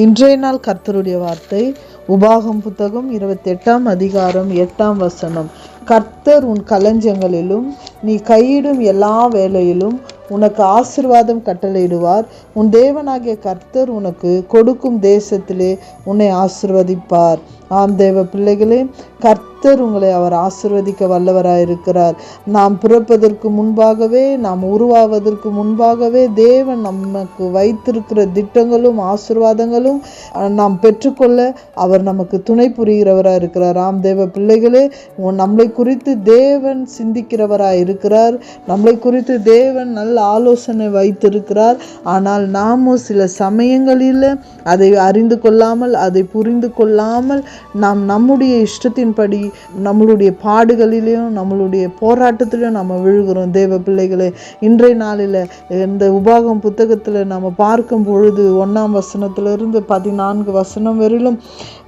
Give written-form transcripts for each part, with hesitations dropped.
இன்றைய நாள் கர்த்தருடைய வார்த்தை உபாகம் புத்தகம் 28 அதிகாரம் 8 கர்த்தர் உன் களஞ்சங்களிலும் நீ கையிடும் எல்லா வேலையிலும் உனக்கு ஆசீர்வாதம் கட்டளையிடுவார். உன் தேவனாகிய கர்த்தர் உனக்கு கொடுக்கும் தேசத்திலே உன்னை ஆசீர்வதிப்பார். ஆம் தேவ பிள்ளைகளே, கர்த்தர் உங்களை அவர் ஆசீர்வதிக்க வல்லவராயிருக்கிறார். நாம் பிறப்பதற்கு முன்பாகவே, நாம் உருவாவதற்கு முன்பாகவே தேவன் நமக்கு வைத்திருக்கிற திட்டங்களும் ஆசீர்வாதங்களும் நாம் பெற்றுக்கொள்ள அவர் நமக்கு துணை புரிகிறவராக இருக்கிறார். ஆம் தேவ பிள்ளைகளே, நம்மளை குறித்து தேவன் சிந்திக்கிறவராய் இருக்கிறார். நம்மளை குறித்து தேவன் நல்ல ஆலோசனை வைத்திருக்கிறார். ஆனால் நாமும் சில சமயங்களில் அதை அறிந்து கொள்ளாமல், அதை புரிந்து கொள்ளாமல் நாம் நம்முடைய இஷ்டத்தின்படி நம்மளுடைய பாடுகளிலையும் நம்மளுடைய போராட்டத்திலையும் நம்ம விழுகிறோம். தேவ பிள்ளைகளே, இன்றைய நாளில் இந்த உபாகம் புத்தகத்தில் நம்ம பார்க்கும் பொழுது 1 வசனத்திலிருந்து 14 வரையிலும்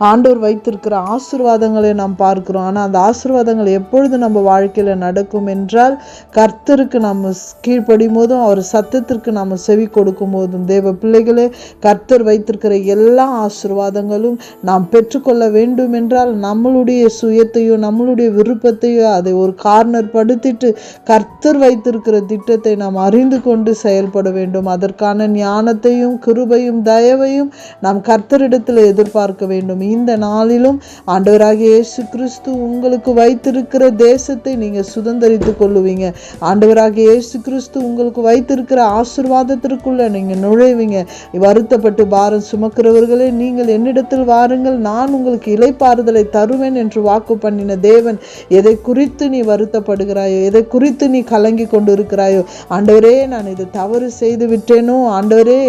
ஆண்டவர் வைத்திருக்கிற ஆசீர்வாதங்களை நாம் பார்க்கிறோம். ஆனால் அந்த ஆசீர்வாதங்கள் எப்பொழுது நம்ம வாழ்க்கையில் நடக்கும் என்றால், கர்த்தருக்கு நம்ம கீழ்ப்படியும் போதும், அவர் சத்தத்திற்கு நம்ம செவி கொடுக்கும் போதும். தேவ பிள்ளைகளே, கர்த்தர் வைத்திருக்கிற எல்லா ஆசீர்வாதங்களும் நாம் பெற்றுக்கொள்ள வேண்டும் என்றால் நம்மளுடைய சுயத்தையோ நம்மளுடைய விருப்பத்தையோ அதை ஒரு கார்னர் படுத்திட்டு கர்த்தர் வைத்திருக்கிற திட்டத்தை நாம் அறிந்து கொண்டு செயல்பட வேண்டும். அதற்கான ஞானத்தையும் கிருபையும் தயவையும் நாம் கர்த்தரிடத்தில் எதிர்பார்க்க வேண்டும். இந்த நாளிலும் ஆண்டவராகிய இயேசு கிறிஸ்து உங்களுக்கு வைத்திருக்கிற தேசத்தை நீங்க சுதந்தரித்துக் கொள்ளுவீங்க. ஆண்டவராகிய இயேசு கிறிஸ்து உங்களுக்கு வைத்திருக்கிற ஆசீர்வாதத்திற்குள்ள நீங்க நுழைவீங்க. வருத்தப்பட்டு பாரம் சுமக்கிறவர்களே, நீங்கள் என்னிடத்தில் வாருங்கள், நான் உங்களுக்கு இளைப்பாறுதலை தருவேன் என்று வாக்கு பண்ணின தேவன், எதை குறித்து நீ வருத்தப்படுகிறாயோ, எதை குறித்து நீ கலங்கி கொண்டு இருக்கிறாயோ, ஆண்டவரே நான் இதை தவறு செய்து விட்டேனோ, ஆண்டவரே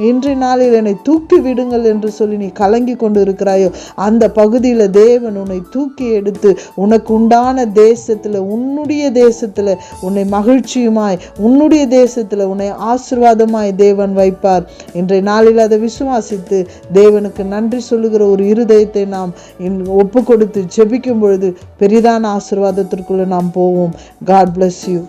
இன்றைய நாளில் என்னை தூக்கி விடுங்கள் என்று சொல்லி நீ கலங்கி கொண்டு இருக்கிறாயோ, அந்த பகுதியில் தேவன் உன்னை தூக்கி எடுத்து உனக்கு உண்டான தேசத்தில், உன்னுடைய தேசத்தில் உன்னை மகிழ்ச்சியுமாய், உன்னுடைய தேசத்தில் உன்னை ஆசீர்வாதமாய் தேவன் வைப்பார். இன்றைய நாளில் அதை விசுவாசித்து தேவனுக்கு நன்றி சொல்லுகிற ஒரு இருதயத்தை நாம் ஒப்பு கொடுத்து ஜெபிக்கும் பொழுது பெரிதான ஆசீர்வாதத்திற்குள்ள நாம் போவோம். God bless you.